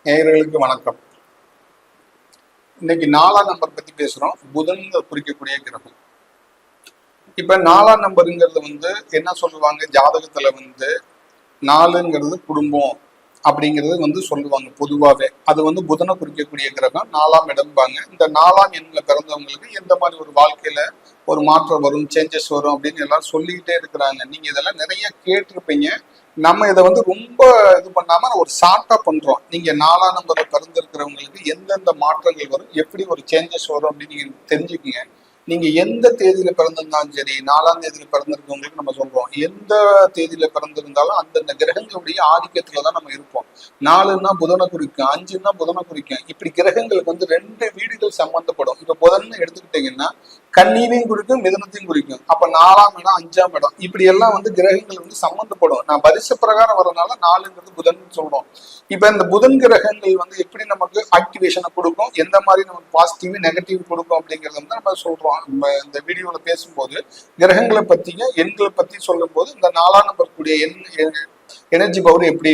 நேயர்களுக்கு வணக்கம். இன்னைக்கு 4ஆம் நம்பர் பத்தி பேசுறோம். புதன் குறிக்கக்கூடிய கிரகம். இப்ப 4ஆம் நம்பருங்கிறது என்ன சொல்லுவாங்க, ஜாதகத்துல 4ங்கிறது குடும்பம் அப்படிங்கிறது சொல்லுவாங்க பொதுவாகவே. அது புதனை குறிக்கக்கூடிய கிரகம், 4ஆம் இடம்பாங்க. இந்த 4ஆம் எண்ணில் பிறந்தவங்களுக்கு எந்த மாதிரி ஒரு வாழ்க்கையில ஒரு மாற்றம் வரும், சேஞ்சஸ் வரும் அப்படின்னு எல்லாரும் சொல்லிக்கிட்டே இருக்கிறாங்க. நீங்க இதெல்லாம் நிறைய கேட்டிருப்பீங்க. நம்ம இதை ரொம்ப இது பண்ணாம ஒரு ஷார்ட்டா பண்றோம். நீங்க 4ஆம் நம்பர்ல பிறந்திருக்கிறவங்களுக்கு எந்தெந்த மாற்றங்கள் வரும், எப்படி ஒரு சேஞ்சஸ் வரும் அப்படின்னு நீங்க தெரிஞ்சுக்கீங்க. நீங்க எந்த தேதியில பிறந்திருந்தாலும் சரி, 4ஆம் தேதியில பிறந்திருக்கவங்களுக்கு நம்ம சொல்றோம், எந்த தேதியில பிறந்திருந்தாலும் அந்தந்த கிரகங்களுடைய ஆதிக்கத்துலதான் நம்ம இருப்போம். 4ன்னா புதனை குறிக்கும், 5ன்னா புதனை குறிக்கும். இப்படி கிரகங்களுக்கு 2 வீடுகள் சம்பந்தப்படும். இப்ப புதன் எடுத்துக்கிட்டீங்கன்னா கன்னியையும் குறிக்கும், மிதனத்தையும் குறிக்கும். அப்ப 4ஆம் இடம், 5ஆம் இடம், இப்படி எல்லாம் கிரகங்கள் சம்பந்தப்படும். நான் வரிசை பிரகாரம் வரனால 4ங்கிறது புதன் சொல்றோம். இப்ப இந்த புதன் கிரகங்கள் எப்படி நமக்கு ஆக்டிவேஷனை கொடுக்கும், எந்த மாதிரி நமக்கு பாசிட்டிவ் நெகட்டிவ் கொடுக்கும் அப்படிங்கறத நம்ம சொல்றோம். இந்த வீடியோல பேசும்போது கிரகங்களை பத்தியும் எண்களை பத்தி சொல்லும் போது இந்த 4ஆம் நம்பர் கூடிய எனர்ஜி பவர் எப்படி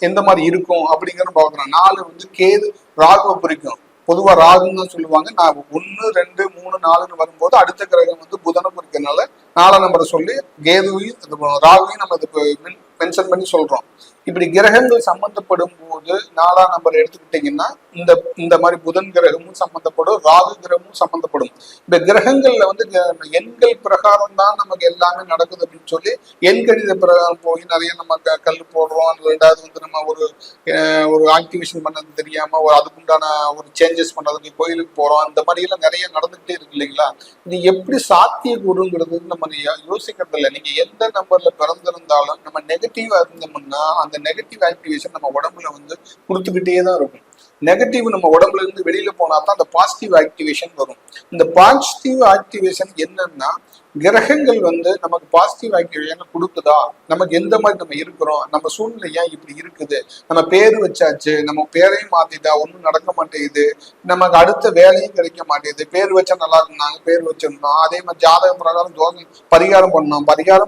எந்த மாதிரி இருக்கும் அப்படிங்கறத பாக்குறோம். 4 கேது ராகுவை குறிக்கும். பொதுவா ராகுன்னு தான் சொல்லுவாங்க. நான் 1, 2, 3, 4ன்னு வரும்போது அடுத்த கிரகம் புதனை குறிக்கிறதுனால 4ஆம் நம்பரை சொல்லி கேதுவையும் ராகுவையும் நம்ம மென்ஷன் பண்ணி சொல்றோம். இப்படி கிரகங்கள் சம்பந்தப்படும் போது 4ஆம் நம்பர் எடுத்துக்கிட்டீங்கன்னா இந்த மாதிரி புதன் கிரகமும் சம்பந்தப்படும், ராகு கிரகமும் சம்பந்தப்படும். இந்த கிரகங்கள்ல எண்கள் பிரகாரம் தான் நமக்கு எல்லாமே நடக்குது அப்படின்னு சொல்லி எண்கணித பிரகாரம் போய் நிறைய நம்ம கல் போடுறோம். 2வது நம்ம ஒரு ஆக்டிவேஷன் பண்ணது தெரியாம அதுக்குண்டான ஒரு சேஞ்சஸ் பண்றதுக்கு கோயிலுக்கு போறோம். இந்த மாதிரி எல்லாம் நிறைய நடந்துகிட்டே இருக்கு இல்லைங்களா? இது எப்படி சாத்திய கூறுங்கிறது நம்ம யோசிக்கிறது இல்லை. நீங்க எந்த நம்பர்ல பிறந்திருந்தாலும் நம்ம நெகட்டிவா இருந்தோம்னா அந்த நெகட்டிவ் ஆக்டிவேஷன் நம்ம உடம்புல கொடுத்துக்கிட்டே தான் இருக்கும். நெகட்டிவ் நம்ம உடம்புல இருந்து வெளியில போனா தான் அந்த பாசிட்டிவ் ஆக்டிவேஷன் வரும். இந்த பாசிட்டிவ் ஆக்டிவேஷன் என்னன்னா, கிரகங்கள் நமக்கு பாசிட்டிவ் ஆக்டிவேஷன் கொடுக்குதா, நமக்கு எந்த மாதிரி நம்ம இருக்கிறோம், நம்ம சூழ்நிலை ஏன் இப்படி இருக்குது, நம்ம பேர் வச்சாச்சு, நம்ம பேரையும் மாத்திட்டா ஒன்றும் நடக்க மாட்டேங்குது, நமக்கு அடுத்த வேலையும் கிடைக்க மாட்டேங்குது, பேர் வச்சா நல்லா இருந்தாங்க, பேர் வச்சிருந்தோம், அதே மாதிரி ஜாதகம் பிரகாரம் தோசை பரிகாரம்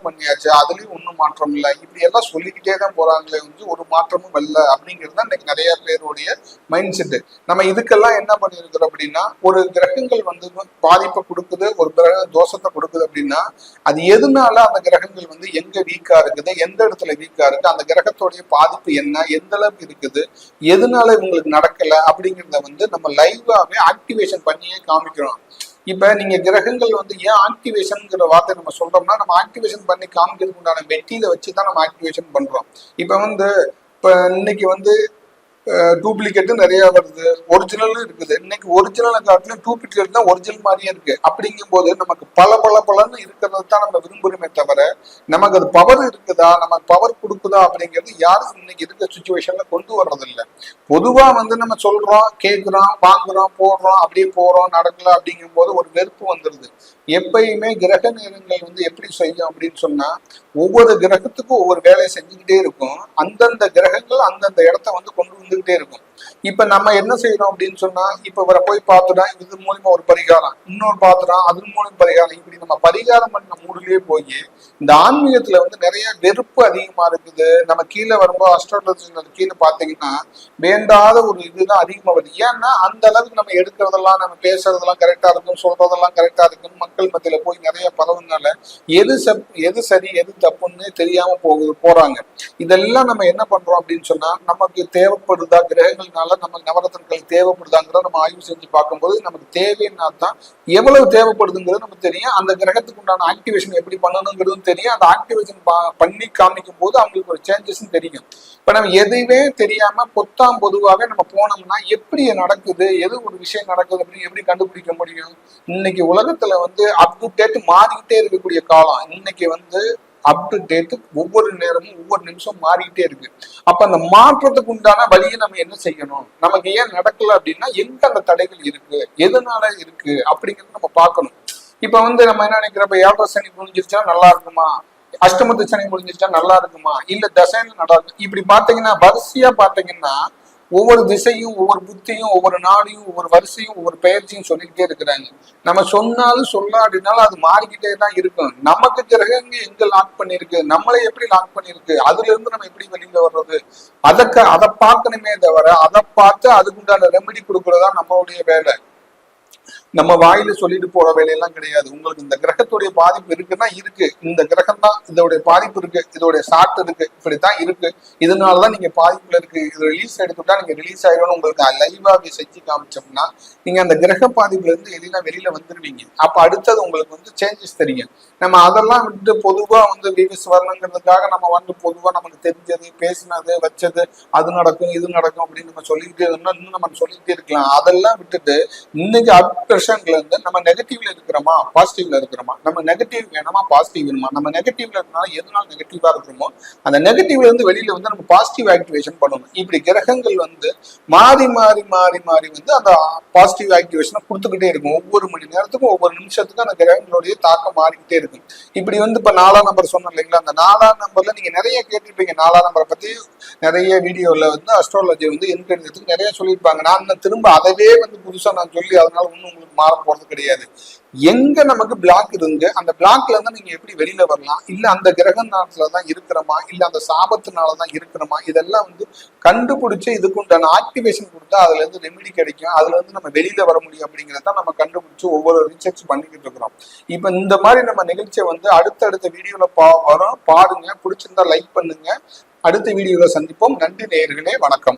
பண்ணியாச்சு, அதுலயும் ஒன்றும் மாற்றம் இல்லை, இப்படி எல்லாம் சொல்லிக்கிட்டே தான் போறாங்களே ஒரு மாற்றமும் இல்லை அப்படிங்கிறது தான் இன்னைக்கு நிறைய பேருடைய மைண்ட் செட். நம்ம இதுக்கெல்லாம் என்ன பண்ணிருக்கிறோம் அப்படின்னா, ஒரு கிரகங்கள் பாதிப்பை கொடுக்குது, ஒரு கிரக தோஷத்தை கொடுக்குது அப்படின்னா அது எதனால அந்த கிரகங்கள் எங்க வீக்கா இருக்குது, எந்த இடத்துல வீக்கா இருக்கு, அந்த கிரகத்தோடைய பாதிப்பு என்ன, எந்த அளவுக்கு இருக்குது, எதனால இவங்களுக்கு நடக்கல அப்படிங்கிறத நம்ம லைவாவே ஆக்டிவேஷன் பண்ணியே காமிக்கிறோம். இப்ப நீங்க கிரகங்கள் ஏன் ஆக்டிவேஷன்ங்கிற வார்த்தை நம்ம சொல்றோம்னா, நம்ம ஆக்டிவேஷன் பண்ணி காமிக்கிறதுக்கு உண்டான மெட்டீரியலை வச்சுதான் நம்ம ஆக்டிவேஷன் பண்றோம். இப்ப இன்னைக்கு டூப்ளிகேட்டு நிறைய வருது, ஒரிஜினலும் இருக்குது. இன்னைக்கு ஒரிஜினலை காட்டிலும் டூப்ளிகேட் தான் ஒரிஜினல் மாதிரியே இருக்கு. அப்படிங்கும் போது நமக்கு பலன்னு இருக்கிறது தான் நம்ம விரும்புறோமே தவிர, நமக்கு அது பவர் இருக்குதா, நமக்கு பவர் கொடுக்குதா அப்படிங்கிறது யாரும் இன்னைக்கு இருக்க சுச்சுவேஷன்ல கொண்டு வர்றது இல்லை. பொதுவா நம்ம சொல்றோம், கேட்கிறோம், வாங்குறோம், போடுறோம், அப்படியே போறோம், நடக்கல அப்படிங்கும் போது ஒரு வெறுப்பு வந்துருது. எப்பயுமே கிரக நேரங்கள் எப்படி செய்யும் அப்படின்னு சொன்னா, ஒவ்வொரு கிரகத்துக்கும் ஒவ்வொரு வேலையை செஞ்சுக்கிட்டே இருக்கும். அந்தந்த கிரகங்கள் அந்தந்த இடத்த கொண்டு வந்துகிட்டே இருக்கும். இப்ப நம்ம என்ன செய்யறோம் அப்படின்னு சொன்னா, இப்ப இவரை போய் பார்த்துட்டோம், இது மூலியமா ஒரு பரிகாரம், இன்னொரு பார்த்துட்டோம், அது மூலியம் பரிகாரம், இப்படி நம்ம பரிகாரம் பண்ண மூடுலயே போய் இந்த ஆன்மீகத்துல நிறைய வெறுப்பு அதிகமா இருக்குது. நம்ம கீழே வரும்போது அஸ்ட்ராலஜி கீழே பாத்தீங்கன்னா வேண்டாத ஒரு இதுதான் அதிகமா வருது. ஏன்னா அந்த அளவுக்கு நம்ம எடுக்கிறதெல்லாம், நம்ம பேசுறதெல்லாம் கரெக்டா இருக்கும், சொல்றதெல்லாம் கரெக்டா இருக்கும், மக்கள் மத்தியில போய் நிறைய பரவுனால எது சரி எது தப்புன்னு தெரியாம போறாங்க. இதெல்லாம் நம்ம என்ன பண்றோம் அப்படின்னு சொன்னா, நமக்கு தேவைப்படுதா, கிரகங்கள்னால நம்ம நவரத்னங்கள் தேவைப்படுதாங்கிறத நம்ம ஆய்வு செஞ்சு பார்க்கும்போது நமக்கு தேவைன்னா தான் எவ்வளவு தேவைப்படுதுங்கிறது நமக்கு தெரியும். அந்த கிரகத்துக்கு உண்டான ஆக்டிவேஷன் எப்படி பண்ணணுங்கிறதும் தெரியும். அந்த ஆக்டிவேஷன் பண்ணி காமிக்கும் போது அவங்களுக்கு ஒரு சேஞ்சஸும் தெரியும். இப்ப நம்ம எதுவுமே தெரியாம பொதுவாகவே நம்ம போனோம்னா எப்படி நடக்குது, எது ஒரு விஷயம் நடக்குது அப்படின்னு எப்படி கண்டுபிடிக்க முடியும்? இன்னைக்கு உலகத்துல அப் டு டேட் மாறிக்கிட்டே இருக்கக்கூடிய காலம். இன்னைக்கு அப் டு டேட் ஒவ்வொரு நேரமும் ஒவ்வொரு நிமிஷம் மாறிக்கிட்டே இருக்கு. அப்ப அந்த மாற்றத்துக்கு உண்டான வழியை நம்ம என்ன செய்யணும், நமக்கு ஏன் நடக்கல அப்படின்னா எங்க அந்த தடைகள் இருக்கு, எதனால இருக்கு அப்படிங்கறத நம்ம பார்க்கணும். இப்ப நம்ம என்ன நினைக்கிறப்ப, 7 சனி முடிஞ்சிருச்சா நல்லா இருக்குமா, அஷ்டமத்து சனி முடிஞ்சிருச்சா நல்லா இருக்குமா, இல்ல தசைன்னு நல்லா இருக்கும், இப்படி பாத்தீங்கன்னா வரிசையா பாத்தீங்கன்னா ஒவ்வொரு திசையும், ஒவ்வொரு புத்தியும், ஒவ்வொரு நாளையும், ஒவ்வொரு வரிசையும், ஒவ்வொரு பெயர்ச்சியும் சொல்லிக்கிட்டே இருக்கிறாங்க. நம்ம சொன்னாலும் சொல்லாட்டினாலும் அது மாறிக்கிட்டே தான் இருக்கும். நமக்கு கிரகங்க எங்க லாக் பண்ணிருக்கு, நம்மளை எப்படி லாக் பண்ணிருக்கு, அதுல இருந்து நம்ம எப்படி வெளியில வர்றது, அதை பார்க்கணுமே தவிர அதை பார்த்து அதுக்குண்டான ரெமெடி கொடுக்கறதா நம்மளுடைய வேலை. நம்ம வாயில சொல்லிட்டு போற வேலையெல்லாம் கிடையாது. உங்களுக்கு இந்த கிரகத்துடைய பாதிப்பு இருக்குன்னா இருக்கு, இந்த கிரகம் தான் இதோடைய பாதிப்பு இருக்கு, இதோடைய சாட் இருக்கு, இப்படித்தான் இருக்கு, இதனாலதான் நீங்க பாதிப்புல இருக்கு, இது ரிலீஸ் எடுத்துட்டா நீங்க ரிலீஸ் ஆயிடும் உங்களுக்கு லைவா செஞ்சு காமிச்சோம்னா நீங்க அந்த கிரக பாதிப்புல இருந்து எல்லாம் வெளியில வந்துருவீங்க. அப்ப அடுத்தது உங்களுக்கு வந்து சேஞ்சஸ் தெரியும். நம்ம அதெல்லாம் விட்டு பொதுவா விவிஸ் வரணுங்கிறதுக்காக நம்ம பொதுவா நமக்கு தெரிஞ்சது, பேசினது, வச்சது, அது நடக்கும் இது நடக்கும் அப்படின்னு நம்ம சொல்லிக்கிட்டே இருந்தோம்னா இன்னும் நம்ம சொல்லிக்கிட்டே இருக்கலாம். அதெல்லாம் விட்டுட்டு இன்னைக்கு பிரஷன்ல இருந்து நம்ம நெகட்டிவ்ல இருக்கிறோமா பாசிட்டிவ்ல இருக்கிறோமா, நம்ம நெகட்டிவ் வேணுமா பாசிட்டிவ் வேணுமா, நம்ம நெகட்டிவ்ல இருந்தாலும் எதனால நெகட்டிவா இருக்கிறோமோ அந்த நெகட்டிவ்ல இருந்து வெளியில நம்ம பாசிட்டிவ் ஆக்டிவேஷன் பண்ணணும். இப்படி கிரகங்கள் மாறி மாறி மாறி மாறி அந்த பாசிட்டிவ் ஆக்டிவேஷனை கொடுத்துக்கிட்டே இருக்கும். ஒவ்வொரு மணி நேரத்துக்கும் ஒவ்வொரு நிமிஷத்துக்கும் அந்த கிரகங்களுடைய தாக்கம் மாறிக்கிட்டே இருக்கும். இப்படி இப்ப 4ஆம் நம்பர் சொன்னோம் இல்லைங்களா, அந்த 4ஆம் நம்பர்ல நீங்க நிறைய கேட்டுருப்பீங்க. 4ஆம் நம்பரை பத்தி நிறைய வீடியோல அஸ்ட்ராலஜி என்கிறதுக்கு நிறைய சொல்லியிருப்பாங்க. நான் திரும்ப அதவே புதுசா நான் சொல்லி அதனால ஒன்னும் உங்களுக்கு மாற போறது கிடையாது. எங்க நமக்கு பிளாக் இருந்து அந்த பிளாக்ல இருந்து நீங்க எப்படி வெளியில வரலாம், இல்ல அந்த கிரகநாளத்துலதான் இருக்கிறோமா, இல்ல அந்த சாபத்தினாலதான் இருக்கிறோமா, இதெல்லாம் கண்டுபிடிச்சு இதுக்குண்டான ஆக்டிவேஷன் கொடுத்தா அதுல இருந்து ரெமெடி கிடைக்கும், அதுல இருந்து நம்ம வெளியில வர முடியும் அப்படிங்கிறத நம்ம கண்டுபிடிச்சு ஒவ்வொரு ரிசர்ச் பண்ணிக்கிட்டு இருக்கிறோம். இப்ப இந்த மாதிரி நம்ம நிகழ்ச்சியை அடுத்தடுத்த வீடியோல வரும், பாருங்க, பிடிச்சிருந்தா லைக் பண்ணுங்க. அடுத்த வீடியோல சந்திப்போம். நன்றி நேயர்களே, வணக்கம்.